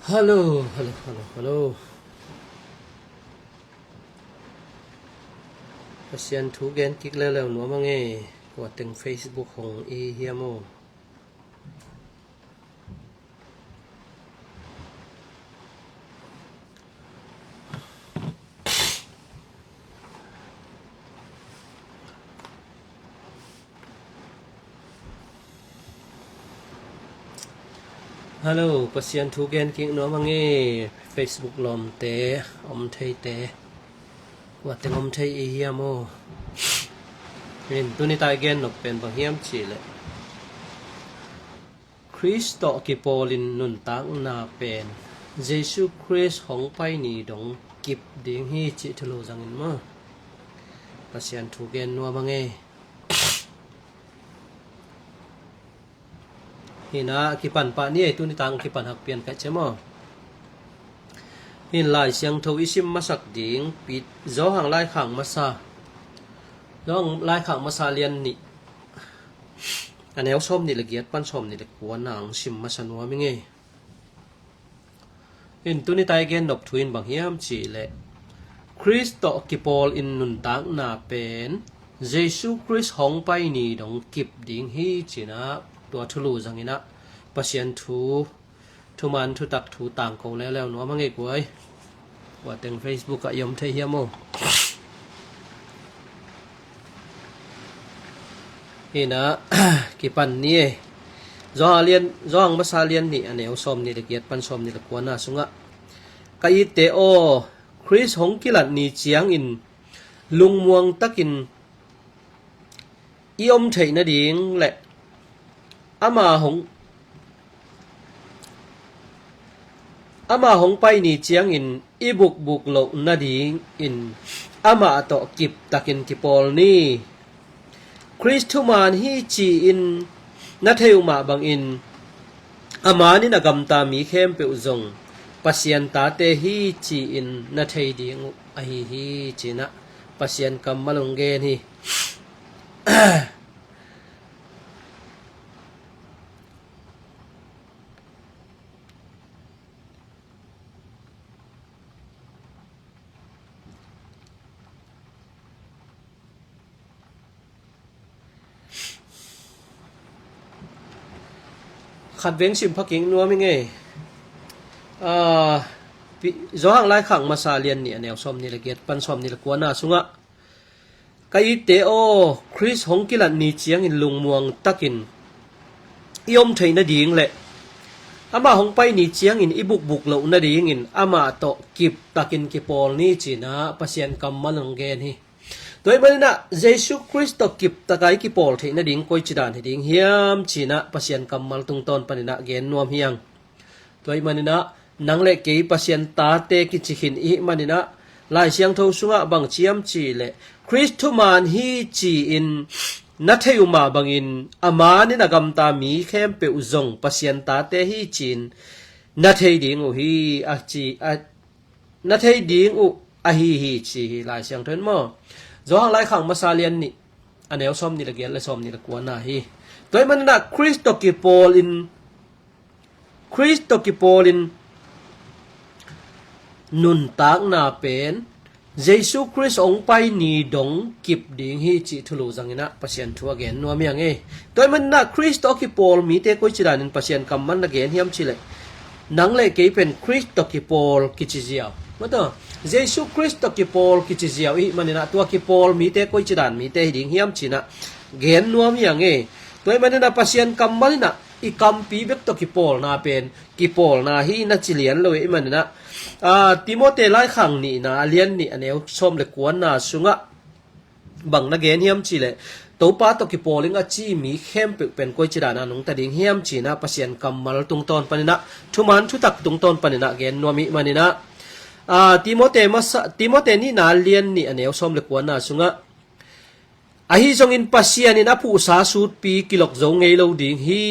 Hello Pasian thu gen kik le no mange wa teng Facebook hong e hiamo Hello Pasian thu gen kik no mange Facebook lom te om thei te wa teng om thei e hiamo rin tu ni tai gen nok pen bang hiam chi le Kristo ki polin nun tang na pen Jesus Christ hong pai ni dong kip ding hi chi thlo jangin ma Pasian thu gen no mange hina ki pan pa ni tu ni tang ki pan hak pian ka chemo hin lai siang tho isim masak ding pit zo hang lai khang masa dong lai khang masa lian ni anel som ni le giat pan som ni le kwa nang sim masan wa mi nge hin tu ni tai gen dok thuin bang hiam chi le Kristo ki pol in nun tang na pen Jesus Christ hong pai ni dong kip ding hi chinaตัวทุลูจังนะปะเซียนทุมันทุตักทุต่างโกแล้วหนัวมังเอกวยว่าแต่ง Facebook ก็ยอมเทเฮียโมนี่นะ กี่ปันนี่จอเรียนจองภาษาเรียนนี่อันนี้เอาซ้อมนี่ละเกียดปันซ้อมนี่ละกวนน่ะสุงะกะอีเตโอคริสหงกิลัดนี่เจียงอินลุงมวงตะกินอีอมเทนะดิงแหละama hong pai ni chiang in ibuk buk lo na ding in ama to kip takin kipol ni Kristuman hi chi in na theu ma bang in ama ni na gam ta mi khem pe uzong pasian ta te hi chi in na thei ding a hi chi na pasian kam malong gen hiขัดเว้งสิมพักกิงนัวมิไงจอหางลายขังมาซาเลียนเนี่ยแนวซ้อมนี่ละเกียดปันซ้อมนี่ละกวนน่ะสุงะกะอีเตโอคริสหงกิลันนี่เจียงอินลุงมวงตักินยอมไทยนะดิงแหละอามาหงไปนี่เจียงอินอีบุกบุกเหล่านะดิงอินอามาโตกิบตักินกิปอลนี่จีนะปัสยันกำมันลงเกนฮีโดยมันนะเยซูคริสต์กิบตะไกกิปอลที่นะดิงคอยจิดานที่ดิงเฮียมจีนะปัสยันกำมันตรงตอนปนินะเกนนวมเฮียงโดยมันนะนังเล็กกีปัสยันตาเตกิจิขินอีมันนะลายเสียงทสุงะบังเจียมจีเลคริสตุมานฮีจีอินนัทเทอุมาบังอินอามานินะกำตามีเข้มเปอุซงปัสยันตาเตฮีจีนนัทเทดิงอุฮีอาจีนัทเทดิงอุอาฮีจีลายเสียงเทินมอจอหางลายขังมาซาเลียนนี่อันเอวซ้อมนี่ละเกียนและซ้อมนี่ละกวนน่ะฮีโดยมันนะคริสโตกิปอลินนุนตากนาเป็นเยซูคริสต์องค์ไปนี่ดงกิบดิงฮีจิทุลูจังนะปัสยันทัวเกนนัวเมียงเอโดยมันนะคริสโตกิปอลมีเตกุจิดานินปัสยันกำมันนะเกนเฮียมชิเลนังเลเกเป็นคริสโตกิปอลกิจิเจียวมาต่อเยซูคริสต์กิปอลกิจิเจียวอีมันนะตัวกิปอลมีเตกุจิดานมีเตดิงเฮียมชินะเกนนัวเมียงเอโดยมันนะปัสยันกำมันนะอีกัมปีเบกโตกิปอลนาเป็นกิปอลนาฮีนัจิเลียนเลยมันนะติโมเตไลขังนี่นะเลียนนี่อันเอวชมเลยกวนน่ะสุงะบังนะเกนเฮียมจีเลยตัวป้าตกิปอลิงอจีมีเข้มเป็นก้อยจิดานะนงตะดิงเฮียมจีนะปัสยันกำมาลตุงตอนปานินะทุมันทุตักตุงตอนปานินะเกนนัวมิมานินะติโมเตนี่นาเลียนนี่อันเอวชมเลยกวนน่ะสุงะอาฮิจงอินปัสยันนี่นะผู้สาสูดปีกิลกจงเงยเราดิงฮี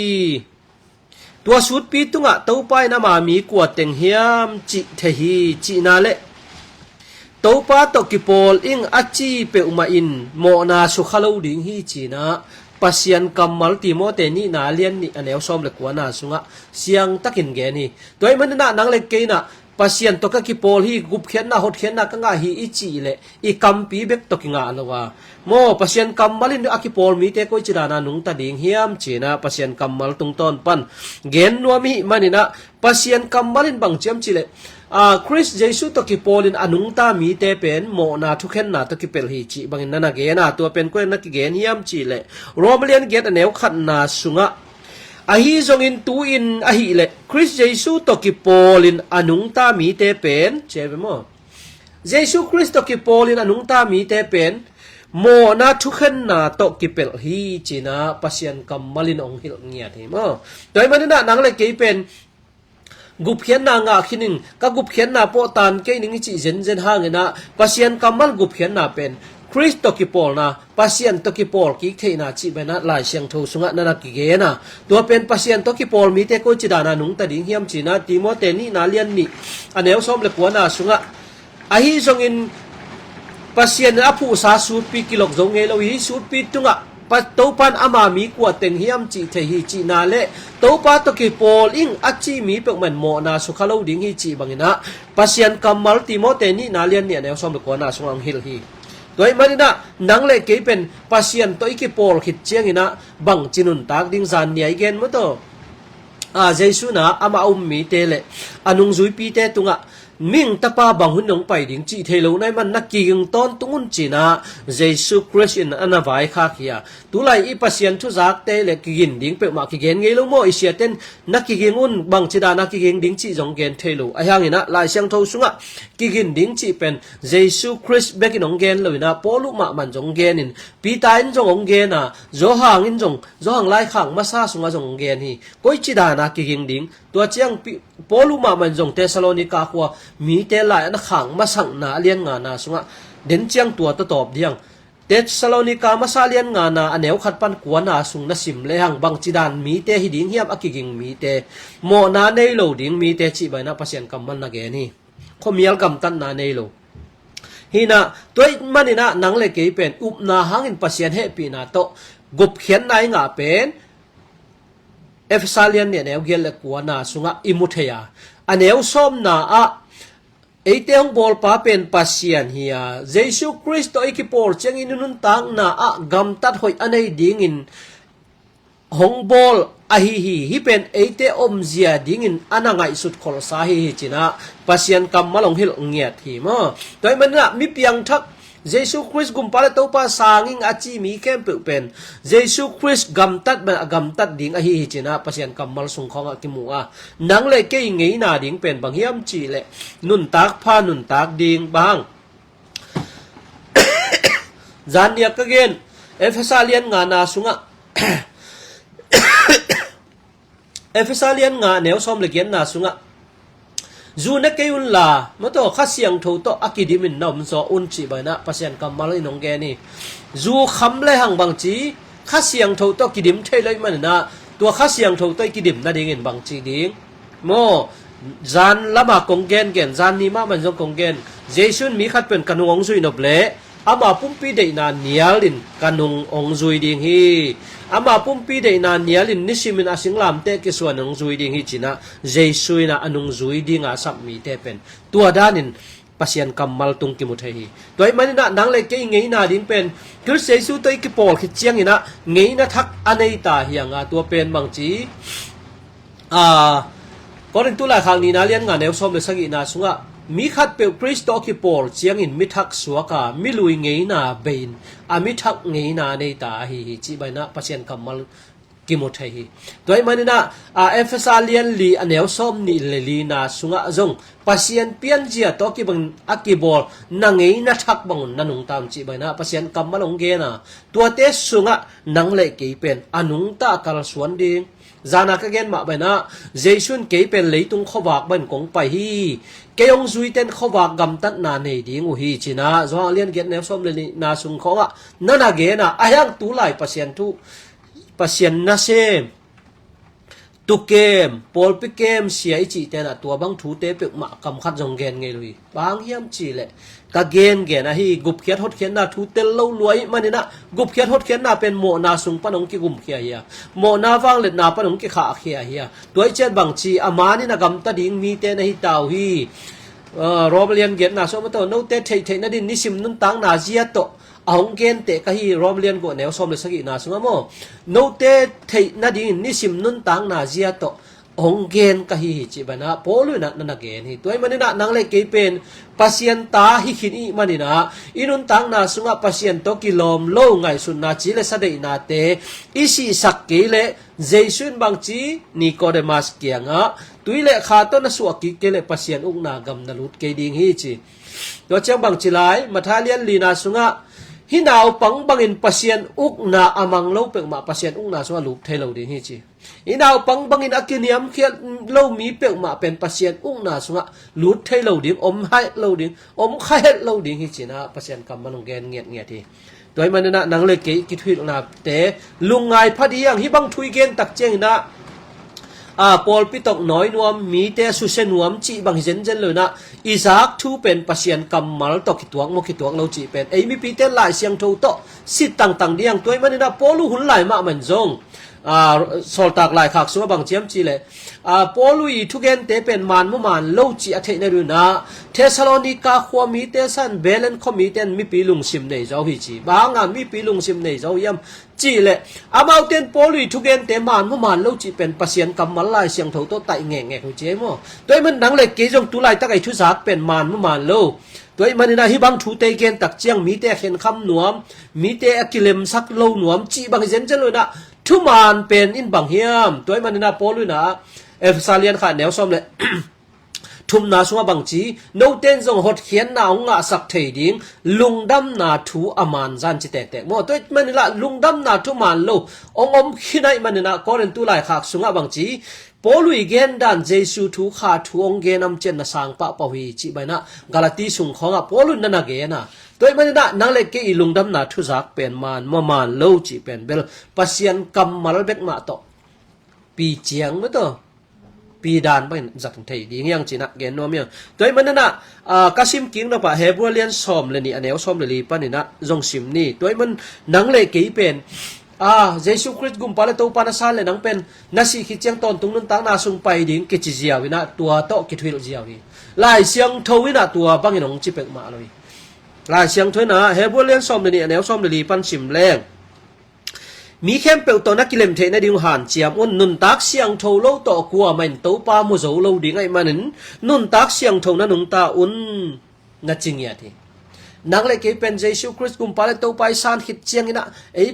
ตัวสุดปีตุงะเต้าไปนะมามีกวดเต็งเฮียมจิเทฮีจินาเลเต้าป้าตกิปอลอิงอาจีเปอุมาอินโมนาสุขะโลดิงฮีจีนะ pasien kamal timote ni na lian ni anew som le kwana sunga siang takin ge ni toy man na nang le ke na pasien to ka ki pol hi gup khen na hot khen na ka nga hi ichi le I kampi bek to ki nga lawa mo pasien kamalin akipol mi te ko chirana nung ta ding hiam china pasien kamal tung ton pan gen nuami manina pasien kamalin bang chiam chile Chris Jesus to ki polin anung ta mi te pen mo na thukhen na to ki pel hi chi bangin na ge na to pen ko na ki gen hiam chi le romalian get anew khat na sunga ahi zongin tu in ahi le Chris Jesus to ki polin anung ta mi te pen chebe mo Jesus Christ to ki polin anung ta mi te pen mo na thukhen na to ki pel hi china pasien kamalin ong hil ngia the mo toy man na nang le ke pen gup khian na nga khinin ka gup khian na po tan ke ning chi zen hangena pasien kamal gup khian na pen Christ to ki pol na pasien to ki pol ki theina chi bena lai siang tho sunga na ki ge na to pen pasien to ki pol mi te ko chi dana nung ta ding hiam china timote ni na lian ni anew som le kwana sunga ahi zongin pasien apu sa su pi kilok zong nge lo hi su pi tunga topan ama mi kwa teng hiam chi the hi chi na le topa to ki pol ing achi mi pek man mo na su khalo ding hi chi bangina pasien kamal timote ni na lian ni anew som le kwana sunga hil hi toy manina nang le ke pen pasien to ki pol khit chiang ina bang chinun tak ding zan ni ai gen mo to jesu na ama mi te le anung zui pi te tunga ming tapa bang hun nong pai ding chi thelo nai man nakking ton tungun china jesu christ in anavai kha khia tulai I pasien thu zak te le kigin ding pe ma ki gen ngei lo mo isiaten nakking un bang chida nakking ding chi jong gen thelo ahang ina lai siang tho sunga kigin ding chi pen jesu christ bek in ong gen loina polu ma man jong gen in pita in jong ong gen na zo hang in jong lai khang ma sa sunga jong gen hi koi chida nakking ding tua chiang polu ma man jong Thessalonica kwa mi te lai na khang ma sang na lian nga na sunga den chiang tua to top diang Thessalonica ma sa lian nga na anew khat pan kwa na sung na sim le hang bang chidan mi te hi ding hiam akiging mi te mo na nei lo ding mi te chi bai na pasien kamal na ge ni khomial kam tan na nei lo hina toy manina nang le ke pen up na hangin pasien he pi na to gup khian nai nga pen Efesalian ne anew gel kwa na sunga imutheya anew som na a Eiteong bol pa pen pasien hiya Jesu Christ ki pol chang inun tang na a gamtat hoi anei dingin hong bol hi pen eite zia dingin anangai sut khol sa hi china pasien kam malong hil ngiat hi mo toy man na mi piang thak Jesu Christ gumpala to pa sanging achi mi kem pen Jesu Christ gamtat ding hi china pasien kamal sung khong akimua nang le ke ngei na ding pen bang hiam chi le nun tak ding bang zania ka gen Efesalian nga na sunga Efesalian nga new som le gen na sunga Zuna kayun la mato khasiang tho to akidimin nom so unchi bana pasien kamal inong ge ni zu kham le hang bang chi khasiang tho to kidim thailai man na tua khasiang tho to kidim na ding in bang chi ding mo zan lama konggen gen zan ni ma man jong konggen jesun mi khat pen kanung ong zui nop le ama pumpi de na nialin kanung ong zui ding hi ama pumpi de na nialin nisimin asinglam te ki suan ong zui ding hi china jesu na anung zui ding a sap mi te pen tua danin pasien kamal tung ki muthai hi toy manina nang le ke ngei na ding pen kir jesu toi ki pol khi chiang ina ngei na thak anei ta hianga tua pen mang chi korin tu la khang ni na lian nga new som le sangi na sunga mi khat pe Kristo ki pol chiang in mi thak suaka mi lui ngei na bein a mi thak ngei na nei ta hi chi bai na pasien kamal ki mo thai hi toy manina Efesalian li anew som ni le li na sunga jong pasien pian jia to ki bang akibol na ngei na thak bang nanung tam chi bai na pasien kamal ong ge na tua te sunga nang le ke pen anung ta kal suan ding zana ka gen ma bana jesun ke pen leitung khowak ban kong pai hi keong zui ten khowak gam tat na nei ding u hi china zo lian get ne som le na sung khonga nana ge na ayang tu lai pasien na se ตุเกมปอลปิเกมเสียจีเตนะตัวบางทูเตเปกมากำคัดจงเกนไงลุยบางเยี่ยมจีเลยกะเกนนะฮีกุบเขียดฮดเขียนนาทูเตลเล่ารวยมันนี่นะกุบเขียดฮดเขียนนาเป็นโมนาสุงปนงกิกุมเขียเฮียโมนาฟังเล็ดนาปนงกิขาเขียเฮียตัวเจ็ดบางจีอามานี่นะกำตะดิงมีเตนะฮีตาวฮีรอบเรียนเกนนาสมมติโนเตเทนะดินนิสิมนุนตังนาเจียโตเอาเกนเตะกะฮีรอบเรียนกูแนวสมเลยสักอีนาสุงโมโนเตเทนะดินนิสิมนุนตังนาเจียโตองเกนกะฮีจิบานะโพลุนะนันเกนฮีตัวมันนะนังเลกเป็นปัสยันตาฮิคินีมันนะอินุนตังนาสุงะปัสยันโตกิลอมโลไงสุนนาจิเลสเดนาเตอิสิสักเกเลเจสุนบางจีนิโคเดมัสเกียงะตุยเลขาตนะสุกิเกเลปัสยันอุกนากำนลุดเกดิงฮีจิตัวเจ้าบางจิไลมาทาเลียนลีนาสุงะฮินาวปังบังอินปัสยันอุกนาอามังโลเปกมาปัสยันอุกนาสุงะลุบเทโลดิงฮีจิอินาวปังบังอินอากิเนียมเขียนเล่ามีเปลมาเป็นปัสยันอุ้งนาสุงะลุดให้เล่าดิ่งอมให้เล่าดิ่งอมไข่เล่าดิ่งฮิจินะปัสยันกำมันลงแกนเงียดทีโดยมันนะนังเลยเกกิทุยนาแต่ลุงไงพัดยังฮิบังทุยเกนตักเจงนะปอลปิตกน้อยนวมมีแต่สุเซนวมจีบางเจนเลยนะอิซักทูเป็นปัสยันกำมัลตกิตวงโมกิตวงเราจีเป็นมีปีเตหลายเสียงทูโตสิต่างๆเดียงตัวมันนะปอลูหุ่นหลายมาเหมือนจงสอลตากหลายขากสัวบางเจียมจีเลยปอลุยทุกเกนเตเป็นมันมุมันโลจีอเทนรุนะเทสโลนิกาขวามีเตสันเบลนคอมีเตนมีปีลุงซิมในเจ้าฮิจีบางมีปีลุงซิมในเจ้าย่ำจีเลยอามาเตนปอลุยทุกเกนเตมันมุมันโลจีเป็นปัสยันกำมัลลายเสียงเท่าโตไตแง่หัวเจมอตัวมันดังเลยกี่จงตุไลตะไกทุสักเป็นมันมุมันโลตัวมันนะฮิบังทูเตเกนตักเจียงมีเตเข็นคำหนวมมีเตอกิเลมสักโลหนวมจีบางเจนเลยนะทุมานเป็นอินบังเฮียมตัวมันนะปอลุยนะซาเลียนขาแนวซ้อมเลยทุมนาสัวบางจีโนเตนจงหดเขียนนาองะสักเทดิงลุงดำนาทูอามานจันจิแตกหมดตัวมันนี่ละลุงดำนาทูมันโลองขี้ในมันนี่นะก็เรนตุไลขากสุงะบางจีปอลุยเกนดันเจสูทูขาทูองเกนำเจนนาสังปะปะวีจีไปนะกาลาตีสุงของปอลุยนันเกนะตัวมันนี่นะนังเล็กเกอีลุงดำนาทูจักเป็นมันโลจีเป็นเบลปัสยันกำมัลเบกมาโตปีเจียงมั้ยโตปีดานไปจักไทยดีอย่างจีน่ะเกนโนเมียตัวมันนั่นน่ะกาซิมกิงนะปะเฮบรัวเลียนซอมเลยนี่อันเอวซอมเลยปะนี่นะจงซิมนี่ตัวมันนังเลยกี่เป็นเยซูคริสต์กุมปาเลโตปานาซาเลยนังเป็นนาซีคิดเจียงตอนตรงนั้นตั้งนาสุงไปดิ้งกิจเจียวินะตัวโตกิจวิลเจียวิลายเสียงทวินะตัวบางอย่างจิเป็กมาเลยลายเสียงทวินะเฮบรัวเลียนซอมเลยนี่อันเอวซอมเลยปันซิมแรงมีแคมเปิลตัวนักกิเลมเทนดิวหันเจียมอุนนุนตักเสียงโทโลต่อกลัวมันโตปาโมโซโลดิ้งไอ้มันนุนตักเสียงโทนั้นนุนตาอุนนัดจริงยาทีนักเล็กเป็นเยซูคริสต์กุมปาเลโตไปสานขิดเจียงนะ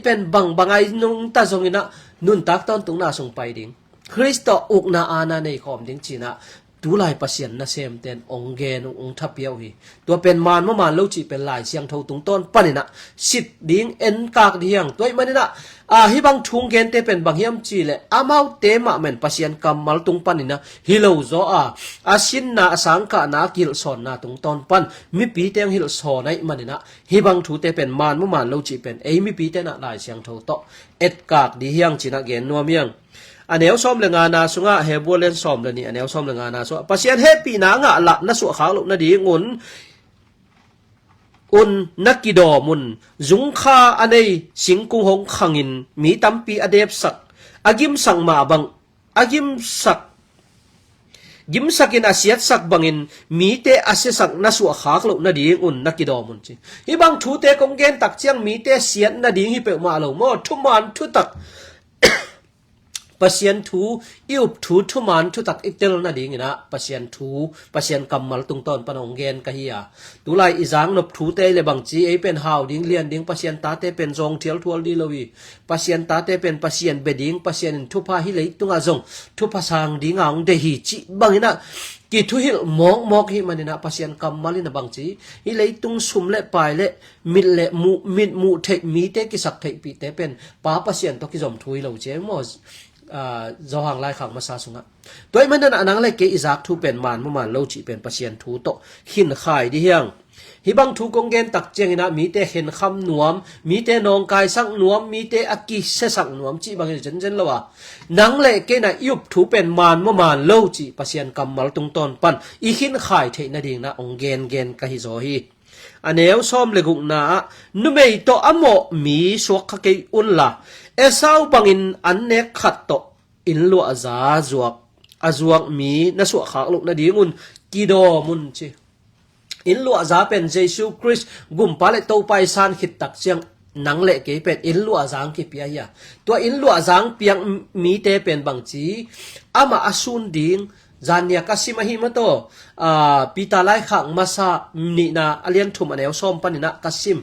เป็นบังไอนุนตาทรงนะนุนตักตอนตรงน่าทรงไปดิ้งคริสต์อุกนาอานาในขอมดิ้งจีนะดูลายปัสยันนะเซมเตนองเกนองทับเปียวฮีตัวเป็นมันเมื่อมันเล่าจีเป็นลายเสียงเท่าตรงต้นปนินะสิดดิ้งเอ็นกากเดียงตัวมันนี่นะฮิบังทุงเกนเตเป็นบางเฮียมจีเลยอามาเตมะเหม็นปัสยันกำมัลตรงปนินะฮิโลโซอาสินนาสังกานากิลสอนนาตรงต้นปันมีปีเตงฮิลสอนในมันนี่นะฮิบังทูเตเป็นมันเมื่อมันเล่าจีเป็นมีปีเตนะลายเสียงเท่าโตเอ็ดกากดีเฮียงจีนะเกนนัวเมียงอันเอวซ้อมเลงานาสุงะเฮบัวเล่นซ้อมเลยนี่อันเอวซ้อมเลงานาสุปัสยันเฮปีนางะละนัสวขาวลุกนาดีงุนอุนนักกิดอมุนจุงคาอันเอสิงกุงหงขังินมีตัมปีอเดบสักอากิมสังมาบังอากิมสักยิมสักินอาเซียสักบังอินมีเตอาเซียสักนัสวขาวลุกนาดีงุนนักกิดอมุนจีฮิบังทูเตกงเกนตักเจียงมีเตเสียนนาดีฮิเปมาลงโมทุมันทุตักปัสยันทูอิบทูทุมันทุตักอิเตลนาดีงี้นะปัสยันทูปัสยันกำมัลตุงตอนปนองเกนกะเฮียตุไลอิจางนบทูเตเลบังจีเป็นฮาวดิ้งเลียนดิ้งปัสยันตาเตเป็นจงเทียลทัวลดีลวีปัสยันตาเตเป็นปัสยันเบดิ้งปัสยันทุพาฮิเลตุงอาจงทุพาสังดิ้งอ่างเดฮีจีบังงี้นะกิทุฮิลมอกฮิมันนี่นะปัสยันกำมัลินะบังจีฮิเลตุงสุมเลปายเลมิดเลมูเทมีเตกิสักเทปีเตเป็นป้าปัสยันตกิจอมทุยเราเจมอจอหางลายขังมาซาสุงะตัวมันนั่นอันนั้นเลยเกอิซักทูเป็นมันเมื่อมันโลจิเป็นปัสยันทูโตหินขายดิเฮียง hi bang thu kong gen tak cheng ina mi te hen kham nuam mi te nong kai sang nuam mi te aki se sang nuam chi bang chen chen lawa nang le ke na yup thu pen man mo man lo chi pasian kamal tung ton pan i hin khai the na ding na ong gen ka hi zo hi aneu som le guk na nu mei to amo mi suak kha ke un la esau bangin an nek khat to in lu aza azuak mi na su khak luk na dingun kido mun chi in lu aza pen jesu christ gum pale to pai san khit tak chiang nang le ke pen in lu azang ki pia ya to in lu azang piang mi te pen bang chi ama asun ding zania kasima hi ma to pita lai khang masa ni na alian thum aneu som panina kasim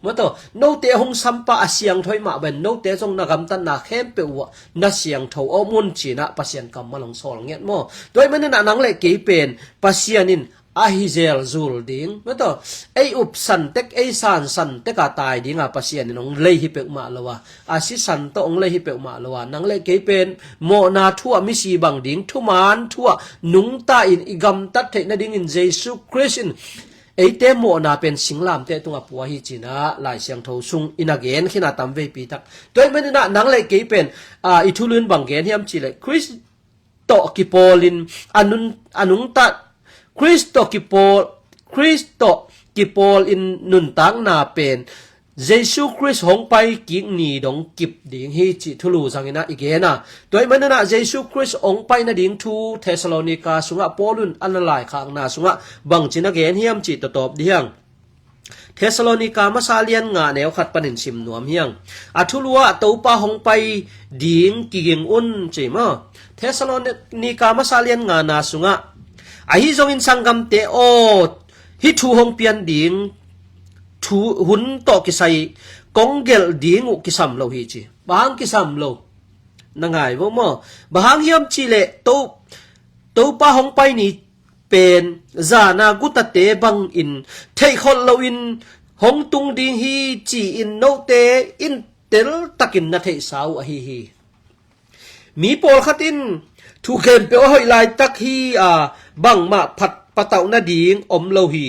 mato no te hong sampa asyang thoi ma ben no te jong na gam tan na khem pe wa na siang tho o mun china pasien kam malong sol nget mo toy man na nang le ke pen pasianin ahizel zul ding mato ei up san tek ei san te ka tai dinga pasian nong le hi pe ma lawa asi san to ong le hi pe ma lawa nang le ke pen mo na thua mi si bang ding thuman thua nung ta in igam tat the na ding in jesu christ ei te mo na pen singlam te tunga puwa hi china lai siang tho sung in again khina tam ve pi tak toy man na nang le ke pen i thulun bang gen hiam chi le christ to ki polin anung ta Kristo ki pol in nun tang na pen jesu christ hong pai ki ni dong kip ding hi chi thulu zangina igena toy manana jesu christ ong pai na ding thu thessalonica sunga polun analai khang na sunga bang china gen hiam chi to top diang thessalonica masalian nga neu khat panin sim nuam hiang athulua topa hong pai ding kiging un chima thessalonica masalian nga na sunga ahi zong in sangam te o hi thu hong pian ding thu hun to ki sai konggel ding u ki sam lo hi chi bang ki sam lo na ngai bo mo bang hiam chi le to pa hong pai ni pen za na guta te bang in thei khol lo in hong tung ding hi chi in no te in tel takin na thei sau a hi mi pol khatin thu kem pe hoi lai tak hi bang ma phat patau na ding om lo hi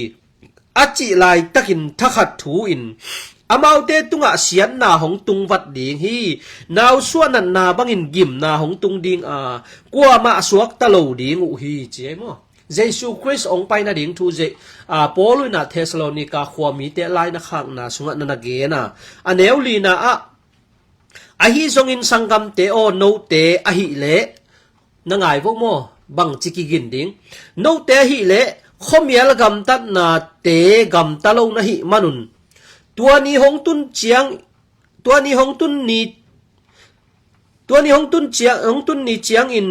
achi lai takin thakhat thu in amau te tunga sian na hong tung wat ding hi naw suan na bangin gim na hong tung ding kwa ma suak ta lo ding u hi che mo jesu christ ong pai na ding thu je polu na thessalonica khwami te lai na khang na sunga na ge na aneu li na ahi zong in sangam te o no te ahi le na ngai vo mo bang chiki gin ding no te hi le khomial gam tat na te gam talo na hi manun tuani hong tun ni chiang in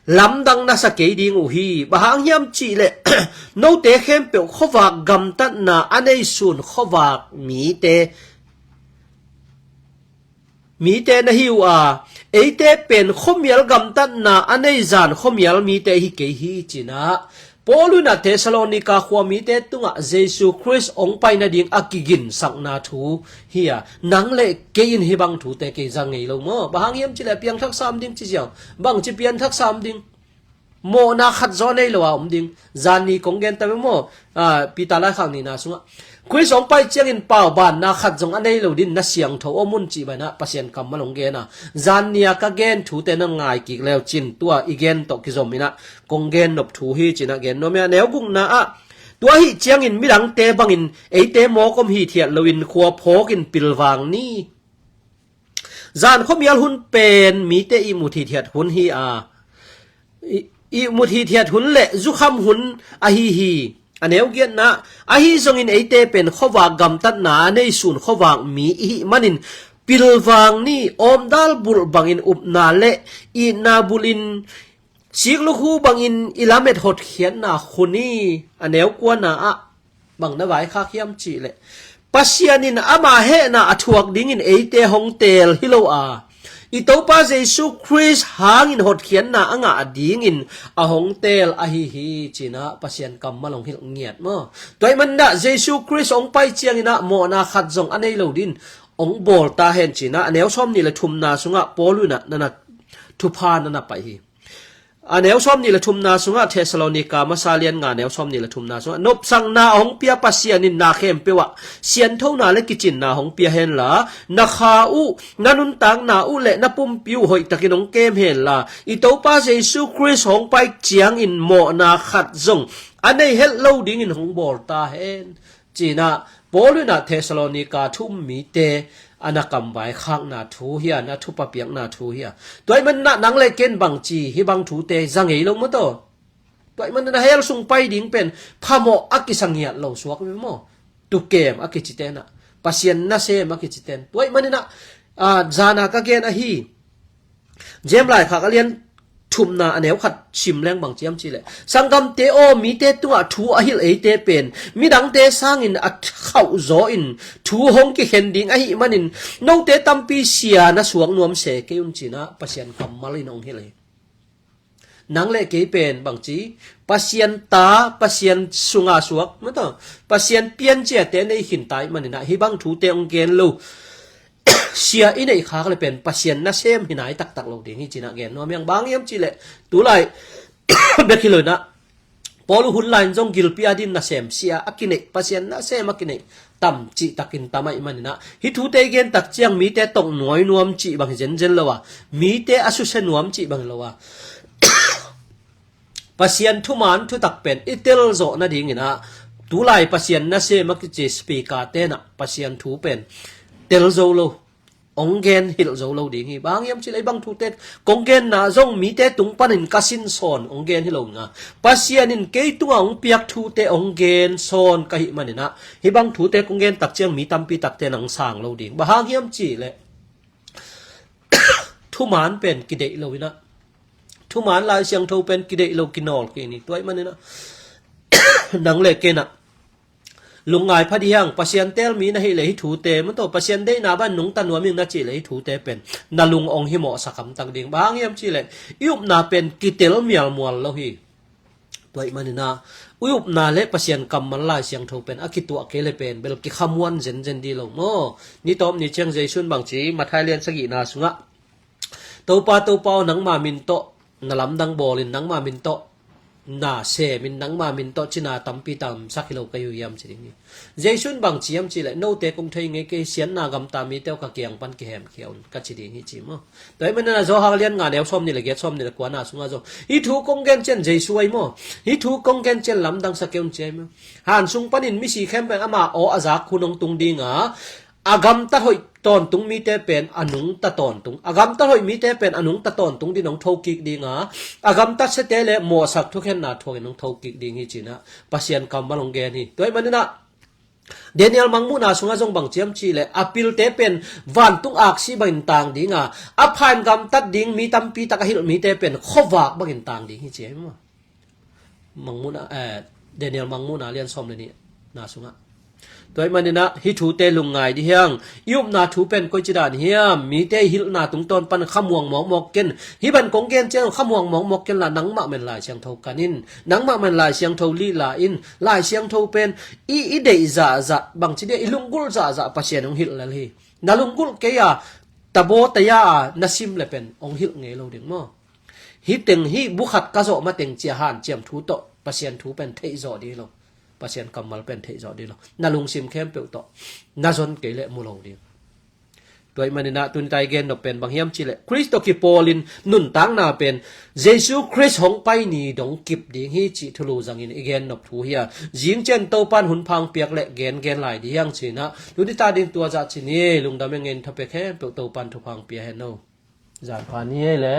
lamdang na sa ke ding u hi bahang hiam chi le no te khem pe khowa gam tat na anei sun khowa mi te na hiwa eite pen khomial gam tat na anei zan khomial mi te hi ke hi china poluna thessalonica khwami te tunga jesu christ ong pai na ding akigin sakna thu hiya nang le ke in hi bang thu te ke jangei lo mo bahang yam chile piang thak sam ding chi jaw bang chi pian thak sam ding mo na khat zo nei lo ding zani kongen ta mo pitala khang ni na sunga christ ong pai chiang in pau ban na khat jong anei lo din na siang tho omun chi ba na pasien kam malong ge na zania ka gen thu te na ngai ki lew chin tua igen to ki zomina kongen nop thu hi china gen no me neu gung na tua hi chiang in mirang te bangin eite mo kom hi thiat loin khwa phok in pilwang ni zan khomial hun pen mi te i mu thi thiat hun hi i mu thi thiat hun le zu kham hun a hi aneu giat na ahi zong in eite pen khowa gam tat na nei sun khowang mi hi manin pilwang ni omdal bul bangin upna le i na bulin siklu hu bangin ilamet hot khian na khuni aneu kwa na bang na vai kha khiam chi le pasianin ama he na athuak ding in eite hongtel hilo itopa jesu christ hangin hot khian na anga ading in ahongtel hi china pasien kam malong hil ngiat mo toy man da jesu christ ong pai chiang ina mo na khat jong anei lo din ong bol ta hen china aneu som ni le thum na sunga poluna nana thupa nana pai hi แนวซ่อมนี่ละทุมนาสุงะเทสโลนิกามาซาเลียนงาแนวซ่อมนี่ละทุมนาสุงะนบสังนาหงเปียปัสเซียนินนาเข้มเปวะเสียนเท่านาและกิจินนาหงเปียเห็นละนาคาอุนานุนตังนาอุและนาปุ่มปิวหอยตะกินงเกมเห็นละอีโตปาเยซูคริสหงไปเจียงอินโมนาขัดจงอันนี้เฮลโลดิ้งอินหงบอลตาเห็นจีน่าปอลุนาเทสโลนิกาทุ่มมีเตอันกำไว้ข้างนาทูเฮียนาทุปะเปียงนาทูเฮียตัวมันน่ะนังเลเกนบังจีฮิบังทูเตจังเฮลงมาโตตัวมันน่ะเฮลสุงไปดิ้งเป็นพะโมอักิสังเฮียโลสวกมิโมตุเกมอักิจิเตนะปัสยันนาเซมอักิจิเตนตัวมันน่ะจานากะเกนอะฮีเจมไลขากะเลียนทุมนาอันแนวขัดชิมแรงบางเจียมจีเลยสังกำเตโอมีเตตัวทูอหิลเอเตเป็นมีดังเตสร้างอินอัดเข้าโซอินทูหงกิเห็นดิ่งอหิมันอินโนเตตัมปีเสียนะสวงนวมเสกยุนจีนะปัสยันคำมาลินองเฮเลยนังเลเกเป็นบางจีปัสยันตาปัสยันสุงาสวกไม่ต้องปัสยันเปลี่ยนเจเตในหินตายมันนะฮิบังทูเตองเกนลูเสียอินไอขาก็เลยเป็นปัสยันนะเซมหินายตักโลดิ่งจีนะเกนนอมยังบางยามจีเลยตัวไรเบกิเลยนะพอลูหุ่นไลน์จงกิลปีอาดินนะเซมเสียอักินเนปัสยันนะเซมอักินเนตั้มจีตักินตั้มไอมันนะฮิทูเตเกนตักเจียงมีเตตกหน่วยนวมจีบางเจนเจนละวะมีเตอสุเซนวมจีบางละวะปัสยันทุมันทุตักเป็นอิเตลโซนะดิ่งนะตัวไรปัสยันนะเซมักจีสปีกาเตนะปัสยันทูเป็นเตลโซโลองเกนฮิลโซโลดิ่งบางยามจีเลยบางทูเตกงเกนนะจงมีเตตุงปันินกัสินซอนองเกนฮิลงนะปัสยันินเกยตัวองเปียกทูเตองเกนซอนกะหิมันนะฮิบางทูเตกงเกนตักเจียงมีตัมปีตักเตนังสางโลดิ่งบางยามจีเลยทุมันเป็นกิเดโลวินะทุมันลายเสียงโทเป็นกิเดโลกินอลกินี่ตัวมันนะนังเลเกนะลุงไงพะดียังปัสยันเตลมีนะฮิเลยฮิทูเตมันโตปัสยันได้นาบ้านหนุ่งตันวมิงนะจีเลยฮิทูเตเป็นนาลุงองฮิโมสักคำตังดิ่งบางยามจีเลยยุบนาเป็นกิเตลเมียลมัวโลหิตัวมันนะอุบนาเลปัสยันกำมันลายเสียงโทเป็นอากิตัวเกเลเป็นเบลกิขมวนเจนเจนดีลงโมนี่ตอมนี่เชียงใจชุนบางจีมาไทยเรียนสกีนาสุงะตัวปาหนังมามินโตนาลำดังบอลินหนังมามินโตนาเซมินนังมามินโตชินาตัมปีตัมสักกิโลกยุยามสินี้เจสุนบางจียมจีเลยโนเตคงเทงเงเกเสียนนากำตามีเต้ากะเกียงปันเกมเขียวกัจจิงฮิจิมแต่มันน่ะโซฮาเลียนงานเดียวซ้อมนี่เลยเกตซ้อมนี่เลยกว่าน่าสุงาโซฮิทูคงเกนเจนเจสุไอโมฮิทูคงเกนเจนลำดังสักเกียงเจมหันสุงปันินมิสีเข้มเป็นอามาโออาจากคุณองตุงดิงอากำตะหอยตอนตุงมีเตเป็นอนุงตะตอนตุงอากำตะหอยมีเตเป็นอนุงตะตอนตุงดิน้องทกิกดิงอากำตะเสเตเลโมสักทุกเห็นนาทวน้องทกิกดิงฮิจินะปัสยันกำมาลงเกนี่ตัวมันนี่นะเดนิเอลมังมูนาสุงาจงบังเจียมจีเลอพิลเตเป็นวันตุงอักซีบังต่างดิงอภัยกำตัดดิงมีตัมปีตะกะฮิลมีเตเป็นขวากบังต่างดิงฮิจิมั้งมังมูนาเดนิเอลมังมูนาเรียนซ้อมเลยนี่นาสุงาตัวมันนี่นะฮิทูเตลุงไงดิเฮียงยุบนาทูเป็นก้อยจิดานเฮียมีเตฮิลนาตุงตอนปันขมวงหมองมอกเกนฮิบันกงเกนเจ้าขมวงหมองมอกเกนละนังมะมันลายเสียงเท่ากันินนังมะมันลายเสียงเท่าลีลาอินลายเสียงเท่าเป็นอีเดจ่าบางทีเดลุงกุลจ่าปัสเซียนองฮิลละลีนาลุงกุลเกียตะโบตะยานาซิมเลยเป็นองฮิลไงเราดึงมั้งฮิตึงฮิบุขัดกะโจมาเต็งเจียหันเจียมทูโตปัสเซียนทูเป็นเทโจดีเราปัสยันกำมัลเป็นเทจอดีหรอนาลุงซิมเข้มเปิลต่อนาซอนเกลมูลดีตัวมันนี่นะตุนใจเกนดอกเป็นบางยามจิเลคริสโตกิโปลินนุนตั้งนาเป็นเยซูคริสต์หงไปนี่ดงกิบดีฮิจิทลูจังอินอีเกนดอกทูเฮียยิงเจนโตปันหุนพังเปียกเละเกนไหลดียังชินะดูดิตาดินตัวจัดชินี่ลุงดำเงินทับไปแค่เปิลโตปันทุพังเปียเฮโนจานพานี่แหละ